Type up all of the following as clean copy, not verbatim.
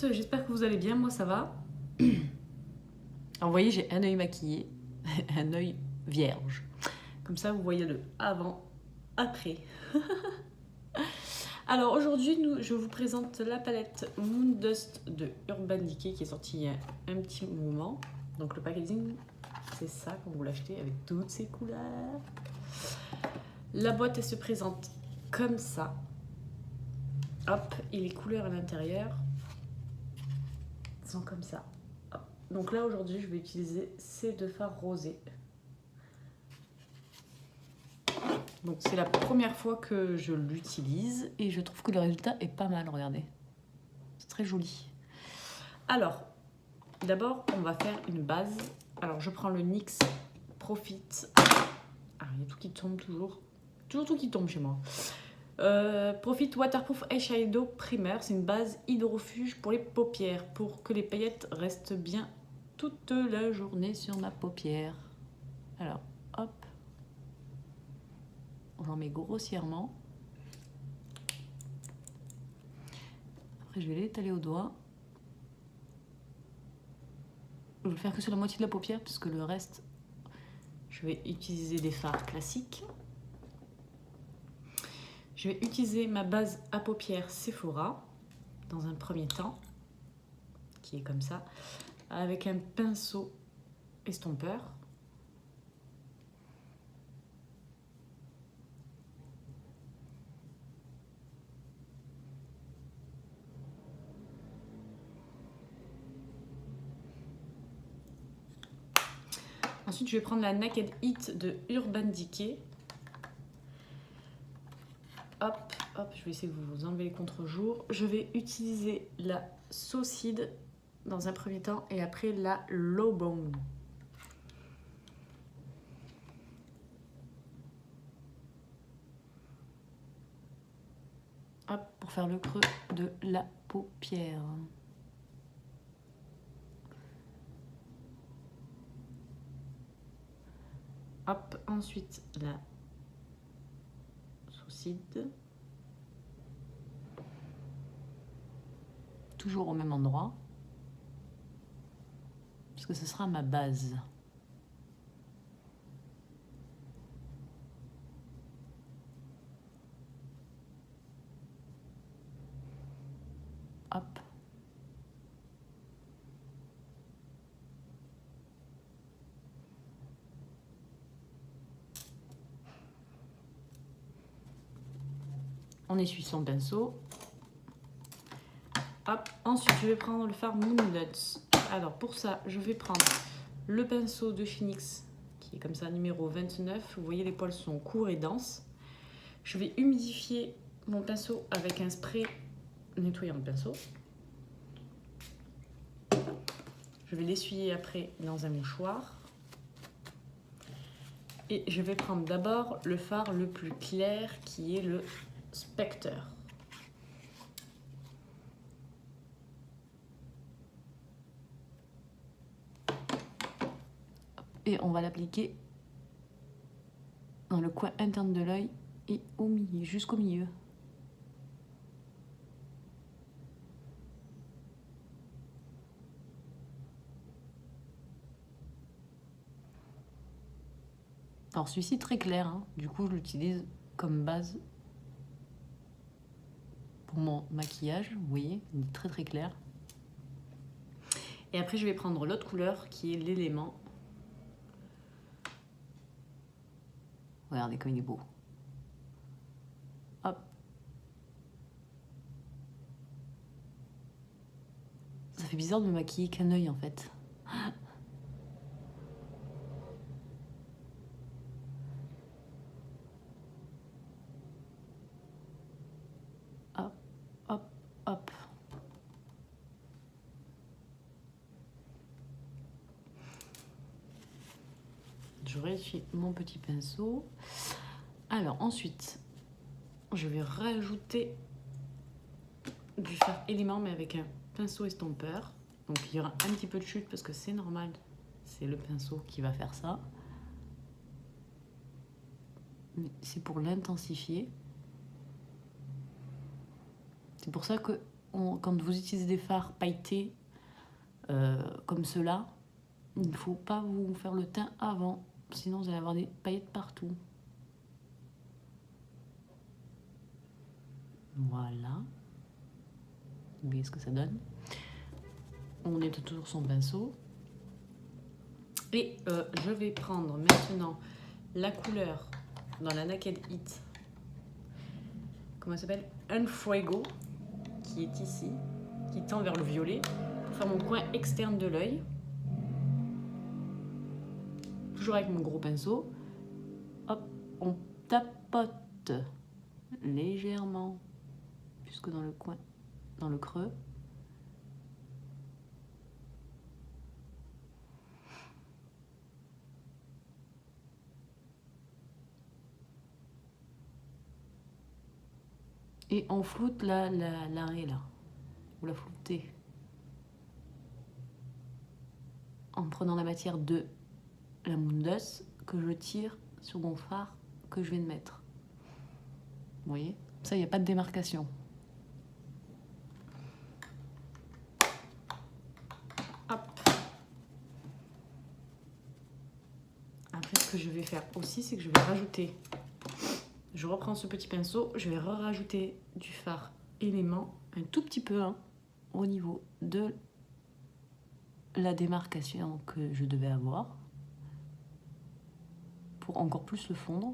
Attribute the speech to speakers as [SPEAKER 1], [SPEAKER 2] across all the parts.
[SPEAKER 1] toutes, j'espère que vous allez bien, moi ça va. Alors vous voyez, j'ai un œil maquillé, un œil vierge. Comme ça, vous voyez le avant, après. Alors aujourd'hui, je vous présente la palette Moon Dust de Urban Decay qui est sortie il y a un petit moment. Donc le packaging, c'est ça quand vous l'achetez avec toutes ces couleurs. La boîte, elle se présente comme ça. Hop, et les couleurs à l'intérieur sont comme ça. Hop. Donc là, aujourd'hui, je vais utiliser ces deux fards rosés. Donc c'est la première fois que je l'utilise et je trouve que le résultat est pas mal, regardez. C'est très joli. Alors, d'abord, on va faire une base. Alors, je prends le NYX Profit. Ah, il y a tout qui tombe toujours. Toujours tout qui tombe chez moi. Profit Waterproof Eyeshadow Primer. C'est une base hydrofuge pour les paupières, pour que les paillettes restent bien toute la journée sur ma paupière. Alors, hop. J'en mets grossièrement. Après, je vais l'étaler au doigt. Je vais le faire que sur la moitié de la paupière, parce que le reste, je vais utiliser des fards classiques. Je vais utiliser ma base à paupières Sephora, dans un premier temps, qui est comme ça, avec un pinceau estompeur. Ensuite, je vais prendre la Naked Heat de Urban Decay. Hop, hop, je vais essayer de vous enlever les contre-jours. Je vais utiliser la Saucide dans un premier temps et après la Low Bone. Hop, pour faire le creux de la paupière. Hop, ensuite la Saucide. Toujours au même endroit. Parce que ce sera ma base. Hop. On essuie son pinceau. Hop. Ensuite, je vais prendre le fard Moon Nuts. Alors, pour ça, je vais prendre le pinceau de chez NYX, qui est comme ça, numéro 29. Vous voyez, les poils sont courts et denses. Je vais humidifier mon pinceau avec un spray nettoyant de pinceau. Je vais l'essuyer après dans un mouchoir. Et je vais prendre d'abord le fard le plus clair, qui est le Spectre. Et on va l'appliquer dans le coin interne de l'œil et au milieu, jusqu'au milieu. Alors celui-ci très clair, hein. Du coup je l'utilise comme base pour mon maquillage, vous voyez, il est très très clair. Et après je vais prendre l'autre couleur qui est l'élément. Regardez comme il est beau. Hop. Ça fait bizarre de me maquiller qu'un œil en fait. Hop, hop, hop. Je réussis mon petit pinceau. Alors ensuite, je vais rajouter du fard élément mais avec un pinceau estompeur. Donc il y aura un petit peu de chute parce que c'est normal. C'est le pinceau qui va faire ça. C'est pour l'intensifier. C'est pour ça que quand vous utilisez des fards pailletés comme ceux-là, il ne faut pas vous faire le teint avant, sinon vous allez avoir des paillettes partout. Voilà. Vous voyez ce que ça donne. On nettoie toujours son pinceau. Et je vais prendre maintenant la couleur dans la Naked Heat. Comment ça s'appelle? Unfuego, qui est ici, qui tend vers le violet, pour faire mon coin externe de l'œil. Toujours avec mon gros pinceau. Hop, on tapote légèrement jusque dans le coin, dans le creux. Et on floute l'arrêt là, ou la flouter. En prenant la matière de la Moondust que je tire sur mon fard que je viens de mettre. Vous voyez? Ça, il n'y a pas de démarcation. Hop. Après, ce que je vais faire aussi, c'est que je vais rajouter... Je reprends ce petit pinceau, je vais rajouter du fard élément, un tout petit peu, hein, au niveau de la démarcation que je devais avoir, pour encore plus le fondre.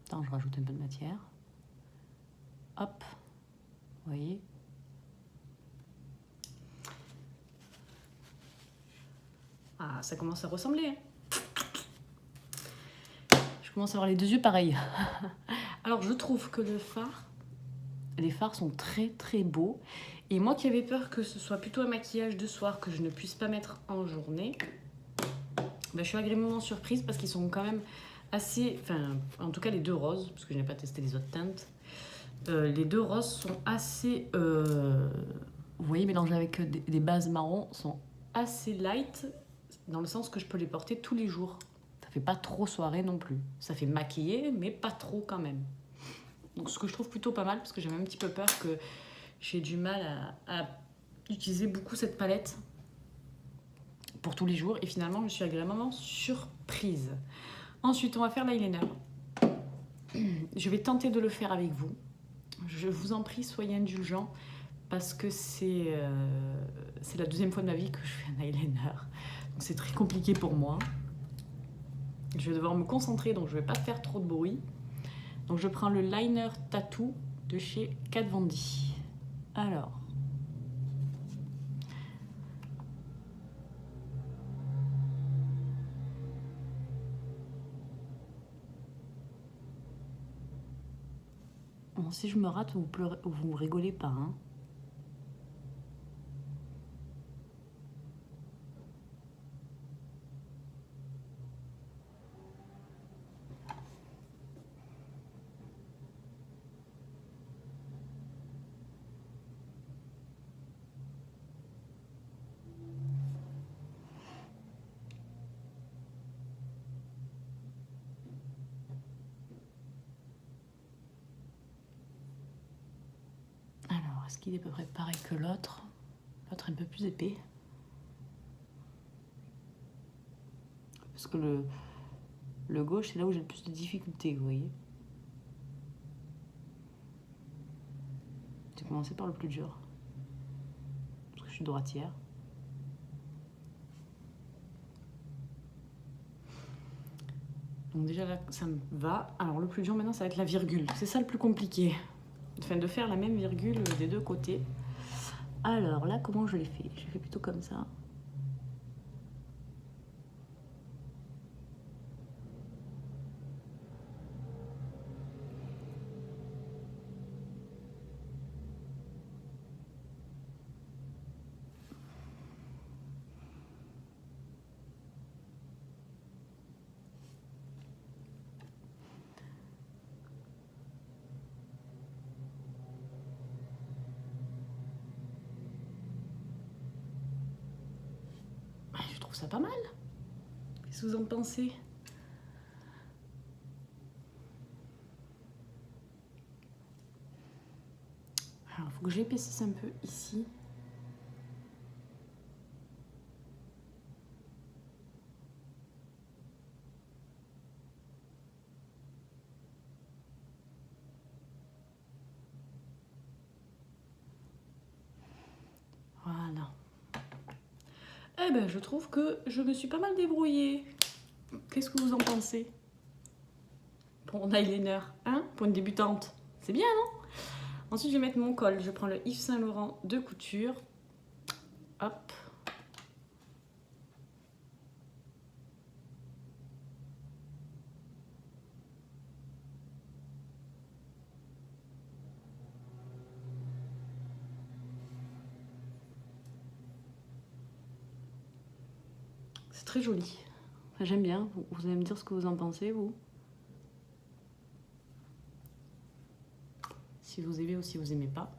[SPEAKER 1] Attends, je rajoute un peu de matière. Hop, vous voyez. Ah, ça commence à ressembler, hein. Je commence à avoir les deux yeux pareils. Alors, je trouve que les fards sont très très beaux. Et moi qui avais peur que ce soit plutôt un maquillage de soir que je ne puisse pas mettre en journée, ben, je suis agréablement surprise parce qu'ils sont quand même assez... Enfin, en tout cas les deux roses, parce que je n'ai pas testé les autres teintes. Les deux roses sont assez... vous voyez, mélangés avec des bases marron, sont assez light, dans le sens que je peux les porter tous les jours. Ça fait pas trop soirée non plus. Ça fait maquiller, mais pas trop quand même. Donc ce que je trouve plutôt pas mal, parce que j'ai même un petit peu peur que j'ai du mal à utiliser beaucoup cette palette pour tous les jours. Et finalement, je suis agréablement surprise. Ensuite, on va faire l'eyeliner. Je vais tenter de le faire avec vous. Je vous en prie, soyez indulgents, parce que c'est la deuxième fois de ma vie que je fais un eyeliner. Donc c'est très compliqué pour moi. Je vais devoir me concentrer, donc je ne vais pas faire trop de bruit. Donc je prends le liner Tattoo de chez Kat Von D. Alors. Bon, si je me rate, vous pleurez, vous rigolez pas, hein. Est-ce qu'il est à peu près pareil que l'autre? L'autre est un peu plus épais. Parce que le gauche, c'est là où j'ai le plus de difficultés, vous voyez. J'ai commencé par le plus dur. Parce que je suis droitière. Donc déjà là, ça me va. Alors le plus dur maintenant, ça va être la virgule. C'est ça le plus compliqué. Enfin, de faire la même virgule des deux côtés. Alors là, comment je l'ai fait? Je l'ai fait plutôt comme ça. Je trouve ça pas mal. Qu'est-ce que vous en pensez? faut que j'épaississe un peu ici. Voilà. Eh ben, je trouve que je me suis pas mal débrouillée. Qu'est-ce que vous en pensez? Pour mon eyeliner, hein? Pour une débutante. C'est bien, non? Ensuite, je vais mettre mon col. Je prends le Yves Saint Laurent de couture. Hop. C'est très joli. Enfin, j'aime bien. Vous allez me dire ce que vous en pensez, vous. Si vous aimez ou si vous n'aimez pas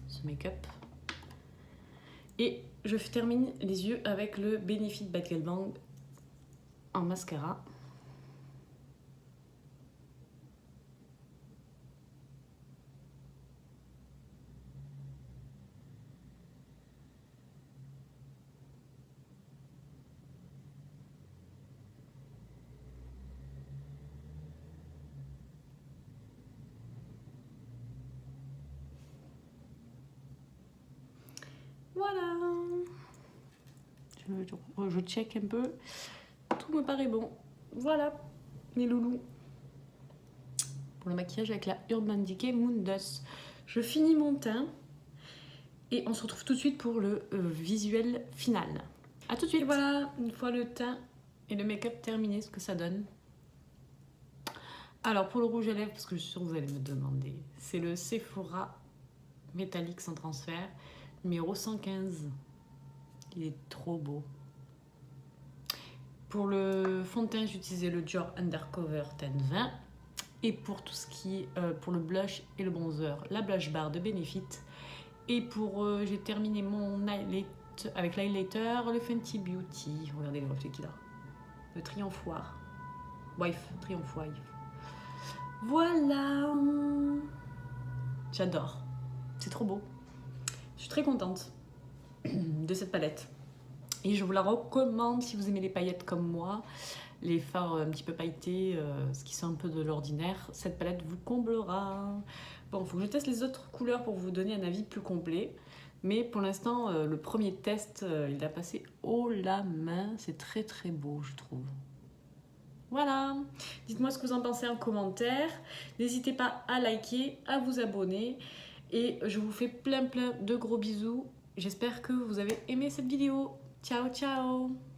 [SPEAKER 1] ce make-up. Et je termine les yeux avec le Benefit Battle Bang en mascara. Voilà. Je check un peu. Tout me paraît bon. Voilà, les loulous. Pour le maquillage avec la Urban Decay Moon Dust. Je finis mon teint. Et on se retrouve tout de suite pour le visuel final. A tout de suite. Et voilà, une fois le teint et le make-up terminé, ce que ça donne. Alors pour le rouge à lèvres, parce que je suis sûre que vous allez me demander, c'est le Sephora métallique sans transfert, numéro 115. Il est trop beau. Pour le fond de teint, j'ai utilisé le Dior Undercover 1020. Et pour tout ce qui est pour le blush et le bronzer, la Blush Bar de Benefit. Et pour j'ai terminé mon highlight avec l'highlighter, le Fenty Beauty. Regardez le reflet qu'il a. Le Triomphoir. Wife, Triomphe Wife. Voilà. J'adore. C'est trop beau. Je suis très contente de cette palette. Et je vous la recommande si vous aimez les paillettes comme moi, les fards un petit peu pailletés, ce qui sont un peu de l'ordinaire. Cette palette vous comblera. Bon, il faut que je teste les autres couleurs pour vous donner un avis plus complet. Mais pour l'instant, le premier test, il a passé haut la main. C'est très très beau, je trouve. Voilà, dites-moi ce que vous en pensez en commentaire. N'hésitez pas à liker, à vous abonner. Et je vous fais plein de gros bisous. J'espère que vous avez aimé cette vidéo. Ciao, ciao!